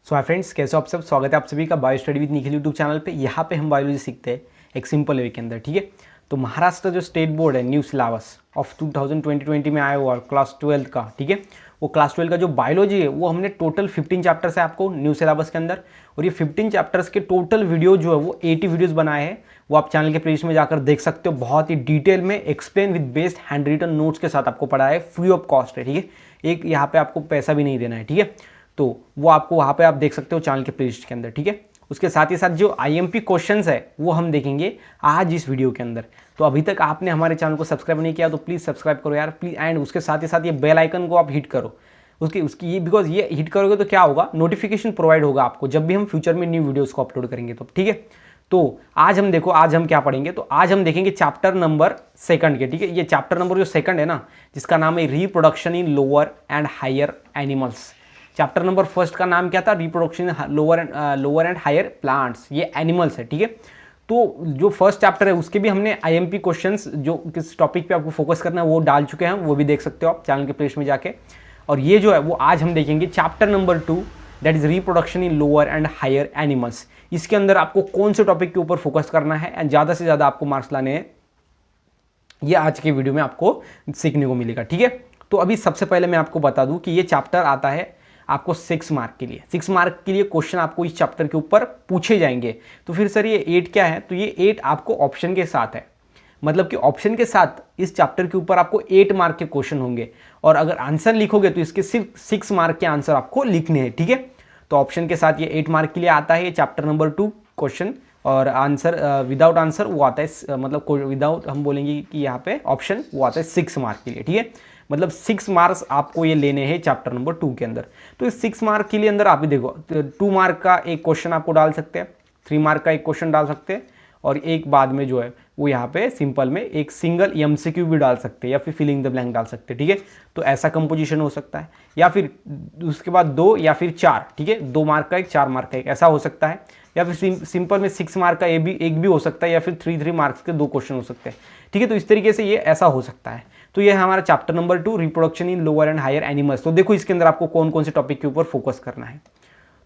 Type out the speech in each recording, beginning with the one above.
सो hi friends, कैसे हो आप सब। स्वागत है आप सभी का bio study with Nikhil YouTube channel पे। यहाँ पे हम बायोलॉजी सीखते हैं एक सिंपल वे के अंदर, ठीक है। तो महाराष्ट्र जो स्टेट बोर्ड है न्यू सिलेबस ऑफ 2020 में आया हुआ क्लास 12 का, ठीक है, वो क्लास 12 का जो बायोलॉजी है वो हमने टोटल 15 चैप्टर्स है आपको न्यू सिलेबस के अंदर। और ये 15 चैप्टर्स के टोटल वीडियो जो है वो 80 वीडियोज़ बनाए हैं, वो आप चैनल के प्लेलिस्ट में जाकर देख सकते हो। बहुत ही डिटेल में explain with best handwritten notes के साथ आपको पढ़ाया है, फ्री ऑफ कॉस्ट है, ठीक है। एक यहाँ पे आपको पैसा भी नहीं देना है, ठीक है। तो वो आपको वहाँ पे आप देख सकते हो चैनल के प्लेलिस्ट के अंदर, ठीक है। उसके साथ ही साथ जो आईएमपी क्वेश्चंस है वो हम देखेंगे आज इस वीडियो के अंदर। तो अभी तक आपने हमारे चैनल को सब्सक्राइब नहीं किया तो प्लीज़ सब्सक्राइब करो यार, प्लीज़। एंड उसके साथ ही साथ ये बेल आइकन को आप हिट करो, उसकी ये बिकॉज ये हिट करोगे तो क्या होगा, नोटिफिकेशन प्रोवाइड होगा आपको जब भी हम फ्यूचर में न्यू वीडियोज़ को अपलोड करेंगे तो, ठीक है। तो आज हम देखो, आज हम क्या पढ़ेंगे, तो आज हम देखेंगे चैप्टर नंबर 2 के, ठीक है। ये चैप्टर नंबर जो 2 है ना, जिसका नाम है reproduction in lower and higher animals. Chapter number 1 का नाम क्या था, reproduction lower and higher plants, ये एनिमल्स है, ठीक है। तो जो फर्स्ट चैप्टर है उसके भी हमने आईएमपी क्वेश्चंस जो किस टॉपिक पे आपको फोकस करना है वो डाल चुके हैं, वो भी देख सकते हो आप चैनल के प्लेलिस्ट में जाके। और ये जो है वो आज हम देखेंगे chapter number 2, that is reproduction in lower and higher animals. इसके अंदर आपको कौन से टॉपिक के ऊपर फोकस करना है एंड ज़्यादा से ज़्यादा आपको मार्क्स लाने हैं, ये आज के वीडियो में आपको सीखने को मिलेगा, ठीक है। तो अभी सबसे पहले मैं आपको बता दूं कि ये चैप्टर आता है आपको 6 मार्क के लिए। 6 मार्क के लिए क्वेश्चन आपको इस चैप्टर के ऊपर पूछे जाएंगे। तो फिर सर ये 8 क्या है, तो ये 8 आपको ऑप्शन के साथ है, मतलब कि ऑप्शन के साथ इस चैप्टर के ऊपर आपको 8 मार्क के क्वेश्चन होंगे। और अगर आंसर लिखोगे तो इसके सिर्फ 6 मार्क के आंसर आपको लिखने हैं, ठीक है। तो ऑप्शन के साथ ये 8 मार्क के लिए आता है ये चैप्टर नंबर 2 क्वेश्चन। और आंसर विदाउट आंसर वो आता है, मतलब विदाउट हम बोलेंगे कि यहाँ पे ऑप्शन वो आता है 6 मार्क के लिए, ठीक है। मतलब 6 मार्क्स आपको ये लेने हैं चैप्टर नंबर 2 के अंदर। तो इस 6 मार्क के लिए अंदर आप भी देखो, 2 मार्क का एक क्वेश्चन आपको डाल सकते हैं, 3 मार्क का एक क्वेश्चन डाल सकते हैं, और एक बाद में जो है वो यहाँ पे सिंपल में एक सिंगल एमसीक्यू भी डाल सकते हैं, या फिर फिलिंग द ब्लैंक डाल सकते हैं, ठीक है। तो ऐसा कंपोजिशन हो सकता है, या फिर उसके बाद 2 या फिर 4, ठीक है, 2 मार्क का एक, 4 मार्क का एक, ऐसा हो सकता है। या फिर सिंपल में 6 मार्क का एक भी हो सकता है, या फिर 3 मार्क्स के 2 क्वेश्चन हो सकते हैं, ठीक है। तो इस तरीके से ये ऐसा हो सकता है। तो ये है हमारा chapter number 2, reproduction in lower and higher animals. तो देखो इसके अंदर आपको कौन कौन से टॉपिक के ऊपर फोकस करना है।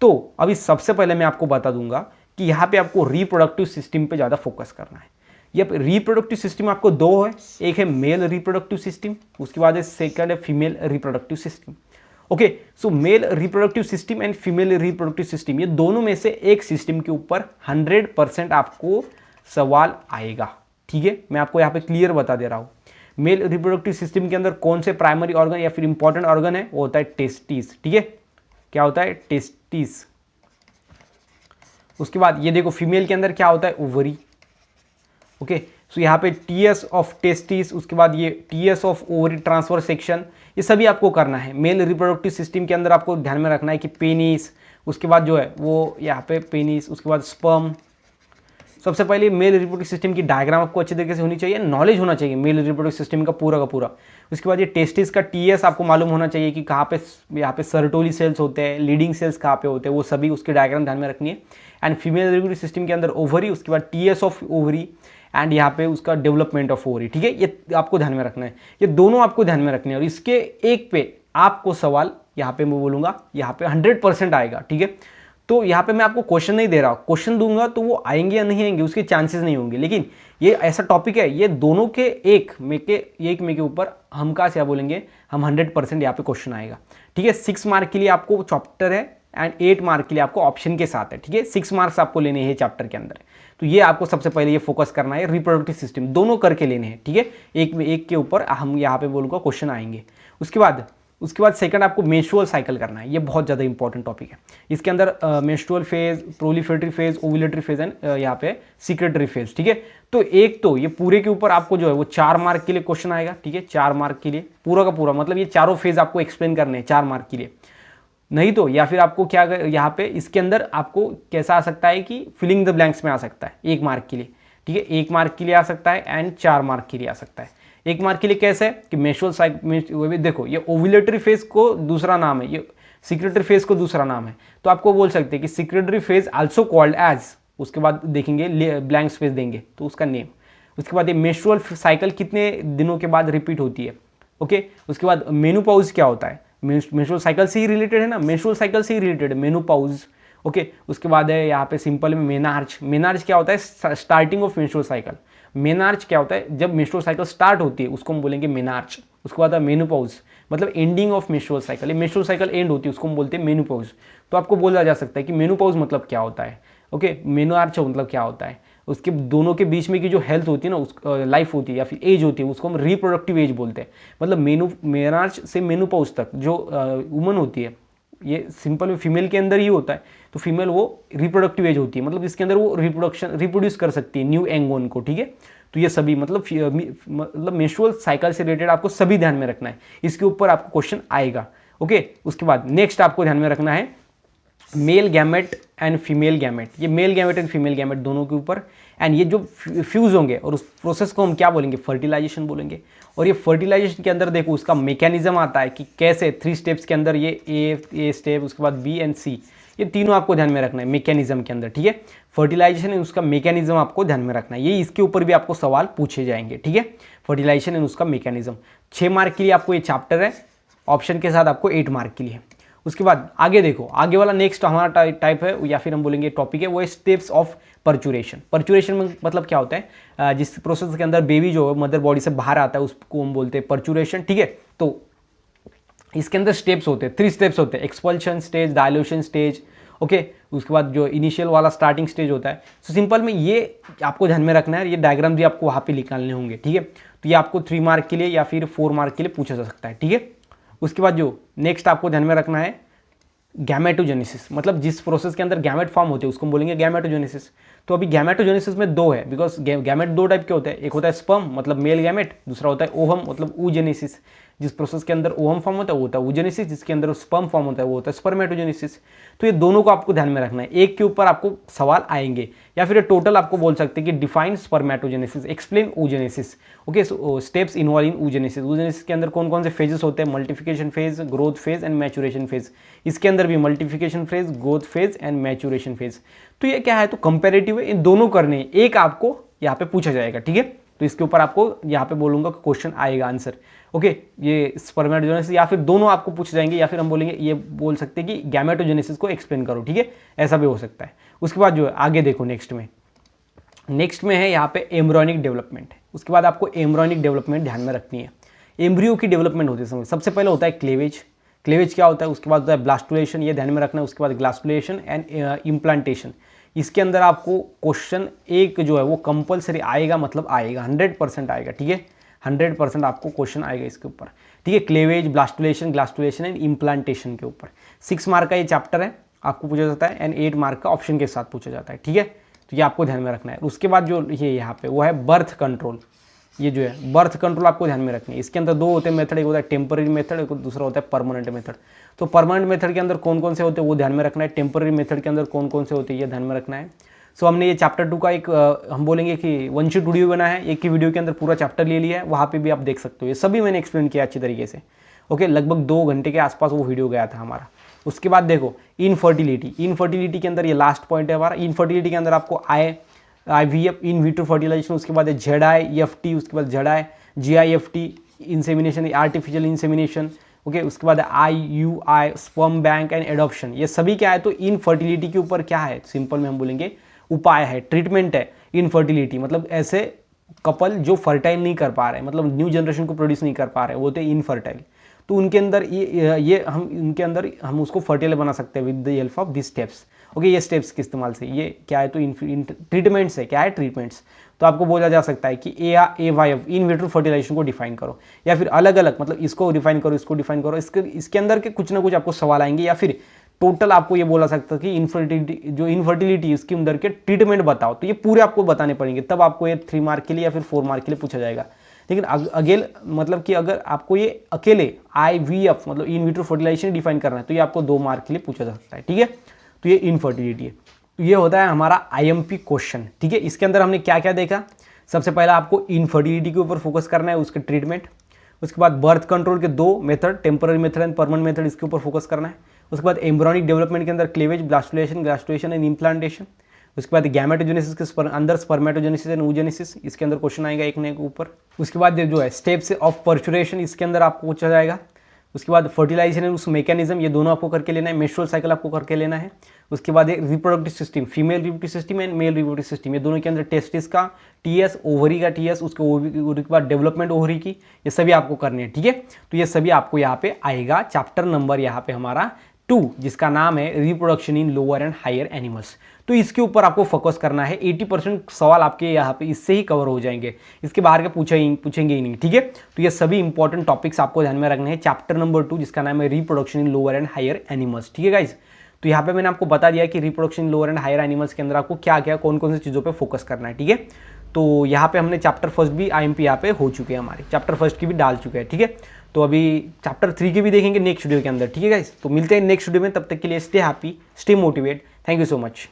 तो अभी सबसे पहले मैं आपको बता दूंगा कि यहाँ पे आपको रिप्रोडक्टिव सिस्टम पे ज़्यादा फोकस करना है। ये रिप्रोडक्टिव सिस्टम आपको 2 है, एक है मेल रिप्रोडक्टिव सिस्टम, उसके बाद सेकंड है female reproductive system. Okay, so male reproductive system and female reproductive system, ये दोनों में से एक सिस्टम के ऊपर 100% आपको सवाल आएगा, ठीक है। मैं आपको यहाँ पे क्लियर बता दे रहा हूँ। मेल रिप्रोडक्टिव सिस्टम के अंदर कौन से प्राइमरी ऑर्गन या फिर इंपॉर्टेंट ऑर्गन है, वो होता है टेस्टिस, ठीक है। क्या होता है, टेस्टिस। उसके बाद ये देखो फीमेल के अंदर क्या होता है, ओवरी। ओके, सो यहाँ पे टीएस ऑफ टेस्टिस, उसके बाद ये TS of ovary transfer section, ये सभी आपको करना है। मेल रिप्रोडक्टिव सिस्टम के अंदर आपको ध्यान में रखना है कि पेनिस, उसके बाद जो है वो यहाँ पे पेनिस, उसके बाद स्पर्म। सबसे पहले मेल रिप्रोडक्टिव सिस्टम की डायग्राम आपको अच्छे तरीके से होनी चाहिए, नॉलेज होना चाहिए मेल रिप्रोडक्टिव सिस्टम का पूरा। उसके बाद ये टेस्टिस का टीएस आपको मालूम होना चाहिए कि कहाँ पे यहाँ पे सर्टोली सेल्स होते हैं, लीडिंग सेल्स कहाँ पे होते हैं, वो सभी उसके डायग्राम ध्यान में रखनी है। एंड फीमेल रिप्रोडक्टिव सिस्टम के अंदर ओवरी, उसके बाद टीएस ऑफ ओवरी एंड यहाँ पे उसका डेवलपमेंट ऑफ ओवरी, ठीक है। ये आपको ध्यान में रखना है, ये दोनों आपको ध्यान में रखने हैं। और इसके एक पे आपको सवाल यहाँ पे मैं बोलूँगा यहाँ पे 100% आएगा, ठीक है। तो यहाँ पे मैं आपको क्वेश्चन नहीं दे रहा, क्वेश्चन दूंगा तो वो आएंगे या नहीं आएंगे उसके चांसेस नहीं होंगे, लेकिन ये ऐसा टॉपिक है, ये दोनों के एक में के ऊपर हम क्या क्या बोलेंगे, हम 100% यहाँ पे क्वेश्चन आएगा, ठीक है। 6 मार्क के लिए आपको चैप्टर है एंड 8 मार्क के लिए आपको ऑप्शन के साथ है, ठीक है। 6 मार्क्स आपको लेने हैं चैप्टर के अंदर। तो ये आपको सबसे पहले ये फोकस करना है, रिप्रोडक्टिव सिस्टम दोनों करके लेने हैं, ठीक है। एक के ऊपर हम यहाँ पे बोलूँगा क्वेश्चन आएंगे। उसके बाद सेकंड आपको मेंस्ट्रुअल साइकिल करना है, ये बहुत ज़्यादा इंपॉर्टेंट टॉपिक है। इसके अंदर menstrual phase, proliferatory phase, ovulatory phase and यहाँ पे सिक्रेटरी फेज, ठीक है। तो एक तो ये पूरे के ऊपर आपको जो है वो 4 मार्क के लिए क्वेश्चन आएगा, ठीक है। 4 मार्क के लिए पूरा का पूरा, मतलब ये चारों फेज आपको एक्सप्लेन करने हैं 4 मार्क के लिए। नहीं तो या फिर आपको क्या यहाँ पे इसके अंदर आपको कैसा आ सकता है कि फिलिंग द ब्लैंक्स में आ सकता है 1 मार्क के लिए, ठीक है। 1 मार्क के लिए आ सकता है एंड 4 मार्क के लिए आ सकता है। 1 मार्क के लिए कैसे है कि मेंस्ट्रुअल साइकिल, देखो ये ओव्यूलेटरी फेज को दूसरा नाम है, ये सिक्रेटरी फेज को दूसरा नाम है। तो आपको बोल सकते हैं कि secretory phase also called as, उसके बाद देखेंगे ब्लैंक स्पेस देंगे तो उसका नेम। उसके बाद ये मेंस्ट्रुअल साइकिल कितने दिनों के बाद रिपीट होती है, ओके। उसके बाद मेनोपॉज क्या होता है, मेंस्ट्रुअल साइकिल से ही रिलेटेड है ना, मेंस्ट्रुअल साइकिल से ही रिलेटेड है, मेनोपॉज। ओके, उसके बाद है यहाँ पे सिंपल में मेनार्च। मेनार्च क्या होता है? Starting of menstrual cycle. Menarche क्या होता है? जब मेंस्ट्रुअल साइकिल स्टार्ट होती है उसको हम बोलेंगे मेनार्च। उसके बाद है मेनोपॉज, मतलब एंडिंग ऑफ मेंस्ट्रुअल साइकिल। ये मेंस्ट्रुअल साइकिल एंड होती है उसको हम बोलते हैं मेनोपॉज। तो आपको बोला जा सकता है कि मेनोपॉज मतलब क्या होता है। ओके, मेनार्च मतलब क्या होता है? उसके दोनों के बीच में की जो हेल्थ होती है ना, उस लाइफ होती है या फिर एज होती है, उसको हम रिप्रोडक्टिव एज बोलते हैं। मतलब मेनार्च से मेनोपॉज तक जो वुमन होती है, ये सिंपल फीमेल के अंदर ही होता है। तो फीमेल वो रिप्रोडक्टिव एज होती है, मतलब इसके अंदर वो रिप्रोड्यूस कर सकती है न्यू एंगोन को। ठीक है, तो ये सभी मतलब मेंस्ट्रुअल साइकिल से रिलेटेड आपको सभी ध्यान में रखना है, इसके ऊपर आपको क्वेश्चन आएगा। ओके, उसके बाद नेक्स्ट आपको ध्यान में रखना है male gamete and female gamete. ये male gamete and female gamete दोनों के ऊपर, एंड ये जो फ्यूज होंगे और उस प्रोसेस को हम क्या बोलेंगे? फर्टिलाइजेशन बोलेंगे। और ये फर्टिलाइजेशन के अंदर देखो उसका मैकेनिज्म आता है कि कैसे 3 स्टेप्स के अंदर ये ए स्टेप, उसके बाद बी एंड सी, ये तीनों आपको ध्यान में रखना है मैकेनिज्म के अंदर। ठीक है, फर्टिलाइजेशन एंड उसका मैकेनिज्म आपको ध्यान में रखना है, ये इसके ऊपर भी आपको सवाल पूछे जाएंगे। ठीक है, फर्टिलाइजेशन एंड उसका मैकेनिज्म 6 मार्क के लिए आपको ये चैप्टर है, ऑप्शन के साथ आपको 8 मार्क के लिए। उसके बाद आगे देखो, आगे वाला नेक्स्ट हमारा टाइप है या फिर हम बोलेंगे टॉपिक है, वो है स्टेप्स ऑफ पर्चुरेशन। पर्चुरेशन में मतलब क्या होता है? जिस प्रोसेस के अंदर बेबी जो है मदर बॉडी से बाहर आता है उसको हम बोलते हैं पर्चुरेशन। ठीक है, तो इसके अंदर स्टेप्स होते हैं, 3 स्टेप्स होते हैं, expulsion stage, dilution stage. Okay, उसके बाद जो इनिशियल वाला स्टार्टिंग स्टेज होता है। तो सिंपल में ये आपको ध्यान में रखना है, ये डायग्राम भी आपको वहाँ पे निकालने होंगे। ठीक है, तो ये आपको 3 मार्क के लिए या फिर 4 मार्क के लिए पूछा जा सकता है। ठीक है, उसके बाद जो नेक्स्ट आपको ध्यान में रखना है गैमेटोजेनेसिस, मतलब जिस प्रोसेस के अंदर गैमेट फॉर्म होते हैं उसको बोलेंगे गैमेटोजेनेसिस। तो अभी गैमेटोजेनेसिस में 2 है, बिकॉज गैमेट 2 टाइप के होते हैं, एक होता है स्पर्म मतलब मेल गैमेट, दूसरा होता है ओवम मतलब oogenesis। जिस प्रोसेस के अंदर ओवम फॉर्म होता है वो होता है oogenesis, जिसके अंदर स्पर्म फॉर्म होता है वो होता है स्पर्मेटोजेनेसिस। तो ये दोनों को आपको ध्यान में रखना है, एक के ऊपर आपको सवाल आएंगे, या फिर टोटल आपको बोल सकते हैं कि define spermatogenesis, explain oogenesis। Okay, steps involve in oogenesis। oogenesis के अंदर कौन कौन से फेजेस होते हैं? Multiplication phase, growth phase and maturation phase. इसके अंदर भी multiplication phase, growth phase and maturation phase. तो ये क्या है? तो कंपेरेटिव है, इन दोनों करने हैं, एक आपको यहाँ पे पूछा जाएगा। ठीक है, तो इसके ऊपर आपको यहाँ पे बोलूंगा क्वेश्चन आएगा आंसर। ओके, ये स्पर्मेटोजेनेसिस या फिर दोनों आपको पूछे जाएंगे, या फिर हम बोलेंगे ये बोल सकते हैं कि गैमेटोजेनेसिस को एक्सप्लेन करो। ठीक है, ऐसा भी हो सकता है। उसके बाद जो है आगे देखो नेक्स्ट में है यहाँ पे एम्ब्रियोनिक डेवलपमेंट। उसके बाद आपको एम्ब्रियोनिक डेवलपमेंट ध्यान में रखनी है। एम्ब्रियो की डेवलपमेंट होते समय सबसे पहले होता है क्लेवेज। क्लेवेज क्या होता है? उसके बाद होता है ब्लास्टुलेशन, ये ध्यान में रखना है। उसके बाद ग्लास्टुलेशन एंड इम्प्लांटेशन। इसके अंदर आपको क्वेश्चन एक जो है वो कंपलसरी आएगा, मतलब आएगा 100% आएगा। ठीक है, 100% आपको क्वेश्चन आएगा इसके ऊपर। ठीक है, क्लेवेज, ग्लास्टुलेशन एंड इम्प्लांटेशन के ऊपर 6 मार्क का ये चैप्टर है, आपको पूछा जाता है, एंड 8 मार्क का ऑप्शन के साथ पूछा जाता है। ठीक है, तो ये आपको ध्यान में रखना है। उसके बाद जो ये यहाँ पे वो है बर्थ कंट्रोल। ये जो है बर्थ कंट्रोल आपको ध्यान में रखनी है। इसके अंदर 2 होते हैं मेथड, एक होता है टेम्पररी मेथड, एक दूसरा होता है परमानेंट मेथड। तो परमानेंट मेथड के अंदर कौन कौन से होते हैं वो ध्यान में रखना है, टेम्पररी मेथड के अंदर कौन कौन से होते हैं ये ध्यान में रखना है। सो हमने ये चैप्टर 2 का एक हम बोलेंगे कि 1 शीट वीडियो बना है, एक ही वीडियो के अंदर पूरा चैप्टर ले लिया है, वहाँ पे भी आप देख सकते हो, ये सभी मैंने एक्सप्लेन किया अच्छी तरीके से। ओके, लगभग 2 घंटे के आसपास वो वीडियो गया था हमारा। उसके बाद देखो इनफर्टिलिटी के अंदर ये लास्ट पॉइंट है हमारा। इनफर्टिलिटी के अंदर आपको IVF इन विट्रो फर्टिलाइजेशन, उसके बाद ZIFT, उसके बाद GIFT insemination, artificial insemination. Okay, उसके बाद IUI sperm bank and adoption. ये सभी क्या है? तो इनफर्टिलिटी के ऊपर क्या है? सिंपल में हम बोलेंगे उपाय है, ट्रीटमेंट है। इनफर्टिलिटी मतलब ऐसे कपल जो फर्टाइल नहीं कर पा रहे, मतलब न्यू जनरेशन को प्रोड्यूस नहीं कर पा रहे, वो होते इनफर्टाइल। तो उनके अंदर ये हम उनके अंदर हम उसको फर्टाइल बना सकते हैं with the help of this steps. Okay, ये स्टेप्स के इस्तेमाल से ये क्या है? तो ट्रीटमेंट्स है। क्या है? ट्रीटमेंट्स। तो आपको बोला जा सकता है कि AYF इन विट्रो फर्टिलाइजेशन को डिफाइन करो, या फिर अलग अलग, मतलब इसको डिफाइन करो, इसको डिफाइन करो। इसके अंदर के कुछ ना कुछ आपको सवाल आएंगे, या फिर टोटल आपको ये बोला सकता है कि इनफर्टिलिटी इसके अंदर के ट्रीटमेंट बताओ। तो ये पूरे आपको बताने पड़ेंगे, तब आपको ये 3 मार्क के लिए या फिर 4 मार्क के लिए पूछा जाएगा। लेकिन अगेन मतलब कि अगर आपको ये अकेले IVF मतलब इन विट्रो फर्टिलाइजेशन डिफाइन करना है तो ये आपको 2 मार्क के लिए पूछा जा सकता है। ठीक है, तो ये इनफर्टिलिटी है। तो ये होता है हमारा IMP क्वेश्चन। ठीक है, इसके अंदर हमने क्या क्या देखा? सबसे पहला आपको इनफर्टिलिटी के ऊपर फोकस करना है, उसके ट्रीटमेंट। उसके बाद बर्थ कंट्रोल के 2 method, temporary method and permanent method, इसके ऊपर फोकस करना है। उसके बाद एम्ब्रियोनिक डेवलपमेंट के अंदर क्लेवेज, ग्लास्टुलेशन एंड इम्प्लांटेशन। उसके बाद गैमेटोजेनेसिस के अंदर स्पर्मेटोजेनेसिस एंड oogenesis, इसके अंदर क्वेश्चन आएगा एक नए के ऊपर। उसके बाद जो है स्टेप्स ऑफ पर्चुरेशन, इसके अंदर आपको पूछा जाएगा। उसके बाद फर्टिलाइजेशन एंड उस मैकेनिज्म, ये दोनों आपको करके लेना है। मेंस्ट्रुअल साइकिल आपको करके लेना है। उसके बाद एक reproductive system, female reproductive system and male reproductive system, ये दोनों के अंदर टेस्टिस का टीएस, ओवरी का टीएस, उसके ओवरी के बाद डेवलपमेंट ओवरी की, ये सभी आपको करने हैं, ठीक है। तो ये सभी आपको यहाँ पे आएगा। चैप्टर नंबर यहाँ पे हमारा 2, जिसका नाम है reproduction in lower and higher animals. तो इसके ऊपर आपको फोकस करना है। 80% सवाल आपके यहाँ पे इससे ही कवर हो जाएंगे, इसके बाहर के पूछेंगे ही नहीं, ठीक है। तो ये सभी इंपॉर्टेंट टॉपिक्स आपको ध्यान में रखने हैं। चैप्टर नंबर 2, जिसका नाम है reproduction in lower and higher animals, ठीक है गाइज। तो यहाँ पे मैंने आपको बता दिया कि reproduction in lower and higher animals के अंदर आपको क्या क्या कौन कौन सी चीज़ों पर फोकस करना है, ठीक है। तो यहाँ पे हमने चैप्टर फर्स्ट भी IMP यहाँ पे हो चुके हैं, हमारे चैप्टर फर्स्ट की भी डाल चुके हैं, ठीक है। तो अभी चैप्टर 3 के भी देखेंगे नेक्स्ट वीडियो के अंदर, ठीक है गाइस। तो मिलते हैं नेक्स्ट वीडियो में, तब तक के लिए stay happy, stay motivate, thank you so much.